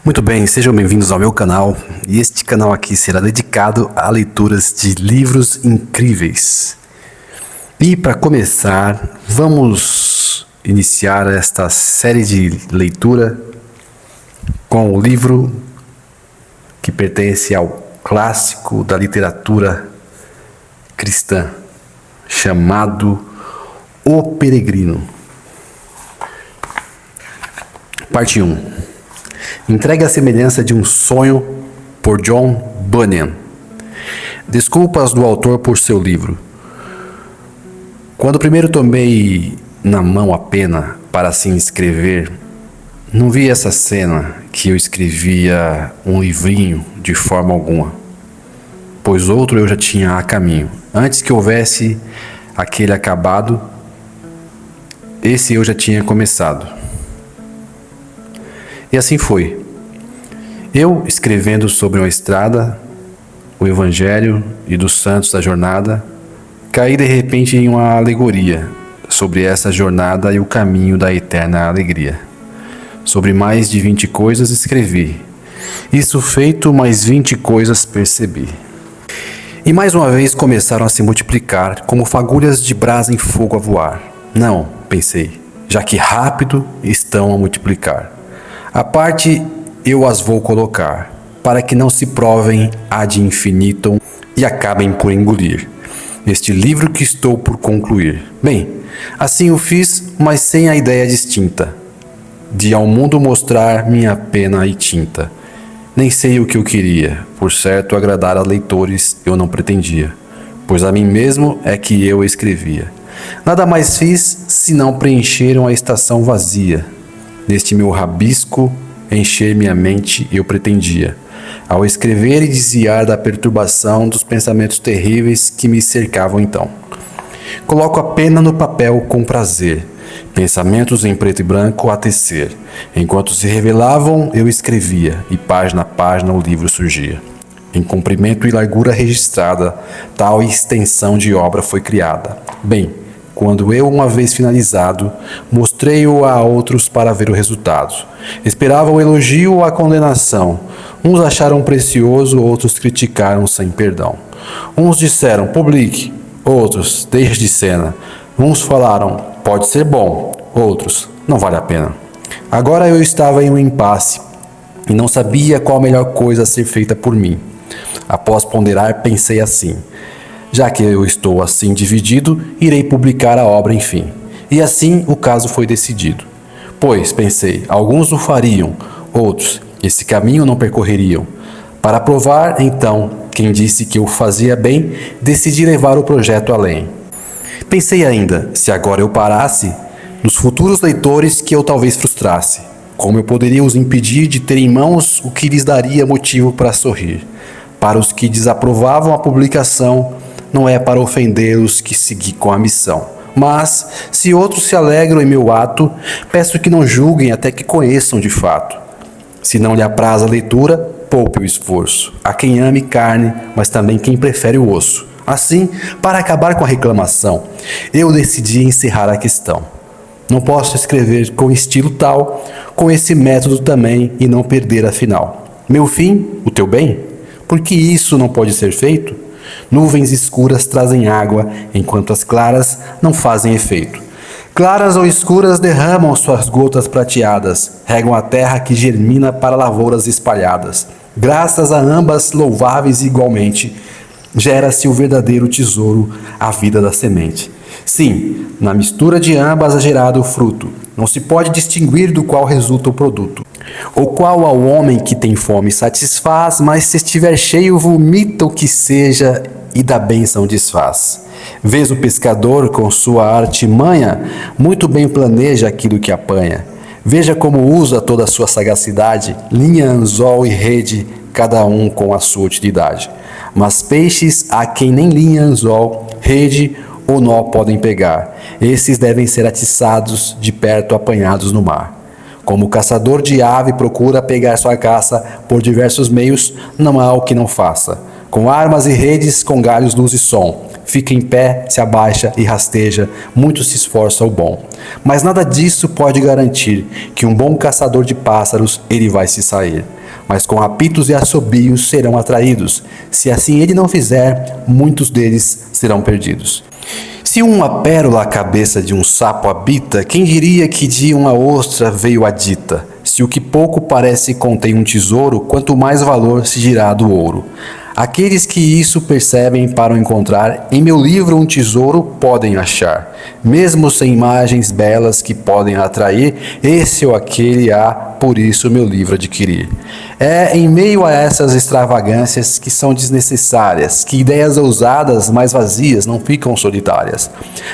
Muito bem, sejam bem-vindos ao meu canal, e este canal aqui será dedicado a leituras de livros incríveis. E para começar, vamos iniciar esta série de leitura com o livro que pertence ao clássico da literatura cristã, chamado O Peregrino. Parte 1. Entregue a semelhança de um sonho, por John Bunyan. Desculpas do autor por seu livro. Quando primeiro tomei na mão a pena para assim escrever, não vi essa cena que eu escrevia um livrinho de forma alguma, pois outro eu já tinha a caminho. Antes que houvesse aquele acabado, esse eu já tinha começado. E assim foi. Eu escrevendo sobre uma estrada, o Evangelho e dos santos da jornada, caí de repente em uma alegoria sobre essa jornada e o caminho da eterna alegria. Sobre mais de 20 coisas escrevi. Isso feito, mais 20 coisas percebi. E mais uma vez começaram a se multiplicar, como fagulhas de brasa em fogo a voar. Não, pensei, já que rápido estão a multiplicar. A parte eu as vou colocar, para que não se provem ad infinitum e acabem por engolir este livro que estou por concluir. Bem, assim o fiz, mas sem a ideia distinta, de ao mundo mostrar minha pena e tinta. Nem sei o que eu queria, por certo agradar a leitores eu não pretendia, pois a mim mesmo é que eu escrevia. Nada mais fiz, senão preencheram a estação vazia. Neste meu rabisco, encher minha mente eu pretendia, ao escrever e desviar da perturbação dos pensamentos terríveis que me cercavam então. Coloco a pena no papel com prazer, pensamentos em preto e branco a tecer. Enquanto se revelavam, eu escrevia, e página a página o livro surgia. Em comprimento e largura registrada, tal extensão de obra foi criada. Bem, quando eu, uma vez finalizado, mostrei-o a outros para ver o resultado. Esperavam o elogio ou a condenação. Uns acharam precioso, outros criticaram sem perdão. Uns disseram, publique, outros, deixe de cena. Uns falaram, pode ser bom, outros, não vale a pena. Agora eu estava em um impasse e não sabia qual a melhor coisa a ser feita por mim. Após ponderar, pensei assim. Já que eu estou assim dividido, irei publicar a obra enfim. E assim o caso foi decidido. Pois, pensei, alguns o fariam, outros, esse caminho não percorreriam. Para provar, então, quem disse que eu fazia bem, decidi levar o projeto além. Pensei ainda, se agora eu parasse, nos futuros leitores que eu talvez frustrasse, como eu poderia os impedir de ter em mãos o que lhes daria motivo para sorrir. Para os que desaprovavam a publicação, não é para ofendê-los que segui com a missão. Mas, se outros se alegram em meu ato, peço que não julguem até que conheçam de fato. Se não lhe apraz a leitura, poupe o esforço. Há quem ame carne, mas também quem prefere o osso. Assim, para acabar com a reclamação, eu decidi encerrar a questão. Não posso escrever com estilo tal, com esse método também, e não perder a final. Meu fim, o teu bem? Por que isso não pode ser feito? Nuvens escuras trazem água, enquanto as claras não fazem efeito. Claras ou escuras derramam suas gotas prateadas, regam a terra que germina para lavouras espalhadas. Graças a ambas louváveis igualmente, gera-se o verdadeiro tesouro, a vida da semente. Sim, na mistura de ambas é gerado o fruto. Não se pode distinguir do qual resulta o produto. O qual ao homem que tem fome satisfaz, mas se estiver cheio vomita o que seja e da bênção desfaz. Vês o pescador com sua artimanha, muito bem planeja aquilo que apanha. Veja como usa toda a sua sagacidade, linha, anzol e rede, cada um com a sua utilidade. Mas peixes há quem nem linha, anzol, rede ou nó podem pegar. Esses devem ser atiçados de perto, apanhados no mar. Como o caçador de ave procura pegar sua caça por diversos meios, não há o que não faça. Com armas e redes, com galhos, luz e som. fica em pé, se abaixa e rasteja, muito se esforça o bom. Mas nada disso pode garantir que um bom caçador de pássaros ele vai se sair. Mas com apitos e assobios serão atraídos. Se assim ele não fizer, muitos deles serão perdidos. Se uma pérola a cabeça de um sapo habita, quem diria que de uma ostra veio a dita? Se o que pouco parece contém um tesouro, quanto mais valor se dirá do ouro. Aqueles que isso percebem para o encontrar, em meu livro um tesouro podem achar. Mesmo sem imagens belas que podem atrair, esse ou aquele há, por isso meu livro adquirir. É em meio a essas extravagâncias que são desnecessárias, que ideias ousadas, mas vazias, não ficam solitárias.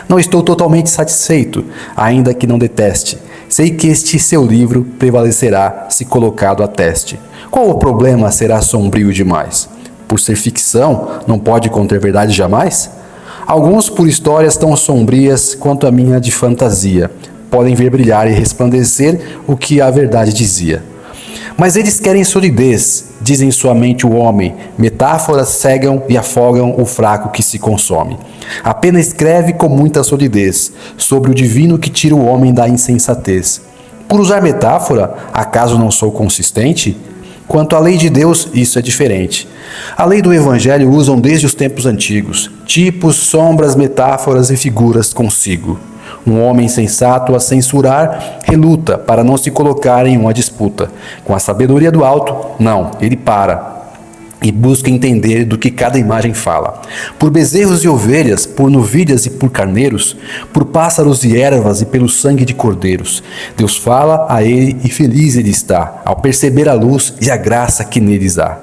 Não estou totalmente satisfeito, ainda que não deteste. Sei que este seu livro prevalecerá se colocado a teste. Qual o problema será sombrio demais? Por ser ficção, não pode conter verdade jamais? Alguns, por histórias tão sombrias quanto a minha de fantasia, podem ver brilhar e resplandecer o que a verdade dizia. Mas eles querem solidez, dizem sua mente o homem, metáforas cegam e afogam o fraco que se consome. Apenas escreve com muita solidez, sobre o divino que tira o homem da insensatez. Por usar metáfora, acaso não sou consistente? Quanto à lei de Deus, isso é diferente. A lei do Evangelho usam desde os tempos antigos, tipos, sombras, metáforas e figuras consigo. Um homem sensato a censurar reluta para não se colocar em uma disputa. Com a sabedoria do alto, não, ele para e busca entender do que cada imagem fala. Por bezerros e ovelhas, por novilhas e por carneiros, por pássaros e ervas e pelo sangue de cordeiros. Deus fala a ele e feliz ele está, ao perceber a luz e a graça que neles há.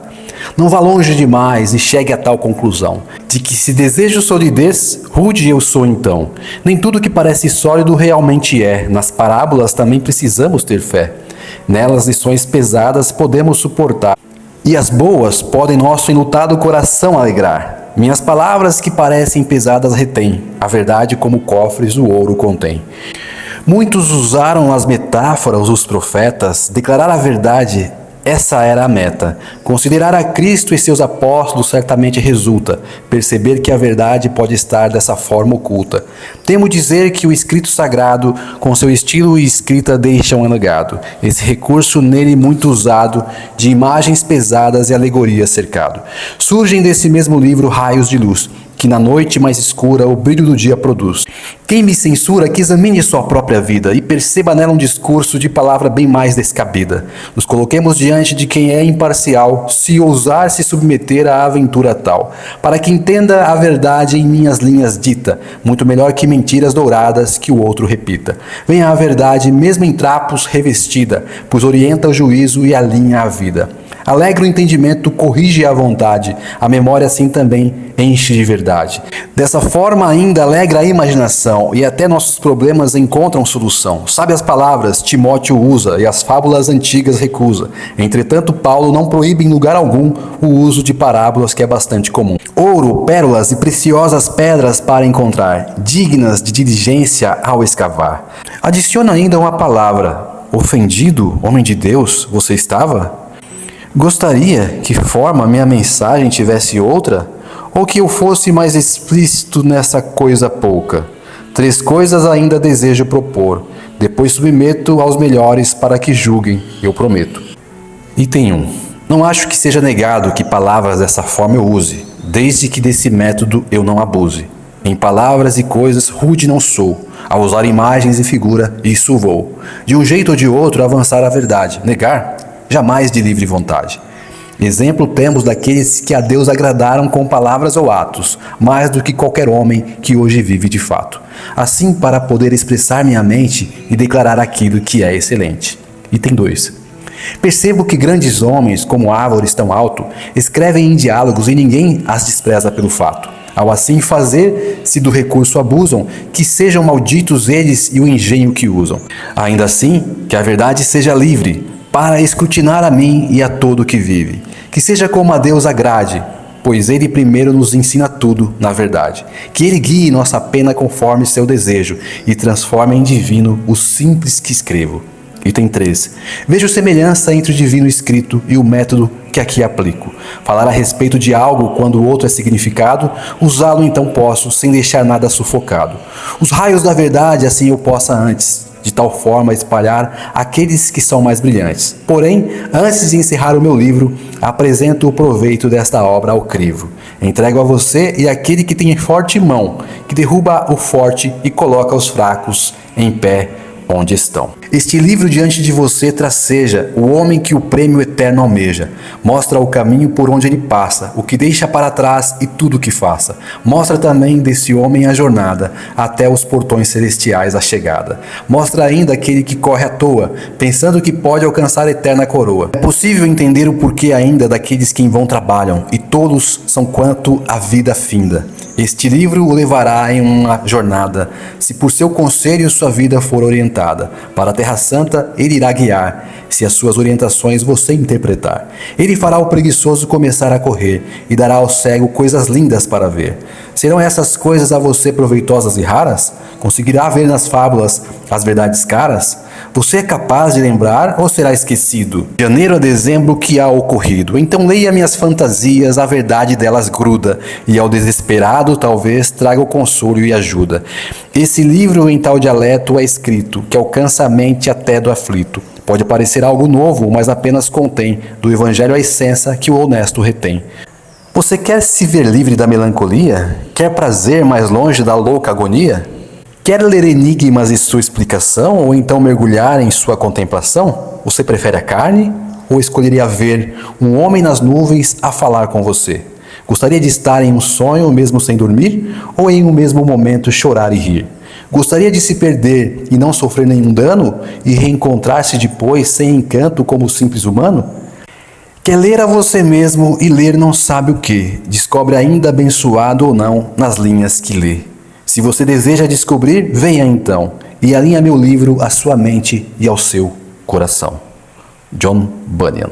Não vá longe demais e chegue a tal conclusão, de que se desejo solidez, rude eu sou então. Nem tudo que parece sólido realmente é, nas parábolas também precisamos ter fé. Nelas lições pesadas podemos suportar, e as boas podem nosso enlutado coração alegrar. Minhas palavras que parecem pesadas retém, a verdade como cofres o ouro contém. Muitos usaram as metáforas dos profetas, declarar a verdade, essa era a meta. Considerar a Cristo e seus apóstolos certamente resulta, perceber que a verdade pode estar dessa forma oculta. Temo dizer que o escrito sagrado, com seu estilo e escrita, deixa um legado. Esse recurso nele muito usado, de imagens pesadas e alegorias cercado. Surgem desse mesmo livro raios de luz, que na noite mais escura o brilho do dia produz. Quem me censura que examine sua própria vida e perceba nela um discurso de palavra bem mais descabida. Nos coloquemos diante de quem é imparcial, se ousar se submeter à aventura tal, para que entenda a verdade em minhas linhas dita, muito melhor que mentiras douradas que o outro repita. Venha a verdade mesmo em trapos revestida, pois orienta o juízo e alinha a vida. Alegra o entendimento, corrige a vontade, a memória assim também enche de verdade. Dessa forma ainda alegra a imaginação e até nossos problemas encontram solução. Sabe as palavras, Timóteo usa e as fábulas antigas recusa. Entretanto, Paulo não proíbe em lugar algum o uso de parábolas que é bastante comum. Ouro, pérolas e preciosas pedras para encontrar, dignas de diligência ao escavar. Adiciona ainda uma palavra. Ofendido, homem de Deus, você estava? Gostaria que forma minha mensagem tivesse outra? Ou que eu fosse mais explícito nessa coisa pouca? 3 coisas ainda desejo propor, depois submeto aos melhores para que julguem, eu prometo. Item 1. Não acho que seja negado que palavras dessa forma eu use, desde que desse método eu não abuse. Em palavras e coisas rude não sou, ao usar imagens e figura, isso vou. De um jeito ou de outro avançar a verdade, negar? Jamais de livre vontade. Exemplo temos daqueles que a Deus agradaram com palavras ou atos, mais do que qualquer homem que hoje vive de fato. Assim, para poder expressar minha mente e declarar aquilo que é excelente. Item 2. Percebo que grandes homens, como árvores tão alto, escrevem em diálogos e ninguém as despreza pelo fato. Ao assim fazer, se do recurso abusam, que sejam malditos eles e o engenho que usam. Ainda assim, que a verdade seja livre, para escrutinar a mim e a todo que vive. Que seja como a Deus agrade, pois Ele primeiro nos ensina tudo na verdade. Que Ele guie nossa pena conforme seu desejo e transforme em divino o simples que escrevo. Item 3. Vejo semelhança entre o divino escrito e o método que aqui aplico. Falar a respeito de algo quando o outro é significado, usá-lo então posso, sem deixar nada sufocado. Os raios da verdade assim eu possa antes, de tal forma espalhar aqueles que são mais brilhantes. Porém, antes de encerrar o meu livro, apresento o proveito desta obra ao crivo. Entrego a você e àquele que tem forte mão, que derruba o forte e coloca os fracos em pé onde estão. Este livro diante de você traceja o homem que o prêmio eterno almeja. Mostra o caminho por onde ele passa, o que deixa para trás e tudo o que faça. Mostra também desse homem a jornada, até os portões celestiais a chegada. Mostra ainda aquele que corre à toa, pensando que pode alcançar a eterna coroa. É possível entender o porquê ainda daqueles que em vão trabalham, e todos são quanto a vida finda. Este livro o levará em uma jornada, se por seu conselho sua vida for orientada. Para a Terra Santa ele irá guiar, se as suas orientações você interpretar. Ele fará o preguiçoso começar a correr, e dará ao cego coisas lindas para ver. Serão essas coisas a você proveitosas e raras? Conseguirá ver nas fábulas as verdades caras? Você é capaz de lembrar ou será esquecido? De janeiro a dezembro o que há ocorrido? Então leia minhas fantasias, a verdade delas gruda, e ao desesperado talvez traga o consolo e ajuda. Esse livro em tal dialeto é escrito, que alcança a mente até do aflito. Pode parecer algo novo, mas apenas contém do evangelho a essência que o honesto retém. Você quer se ver livre da melancolia? Quer prazer mais longe da louca agonia? Quer ler enigmas e sua explicação, ou então mergulhar em sua contemplação? Você prefere a carne, ou escolheria ver um homem nas nuvens a falar com você? Gostaria de estar em um sonho mesmo sem dormir, ou em um mesmo momento chorar e rir? Gostaria de se perder e não sofrer nenhum dano, e reencontrar-se depois sem encanto como simples humano? Quer ler a você mesmo e ler não sabe o que, descobre ainda abençoado ou não nas linhas que lê. Se você deseja descobrir, venha então, e alinha meu livro à sua mente e ao seu coração. John Bunyan.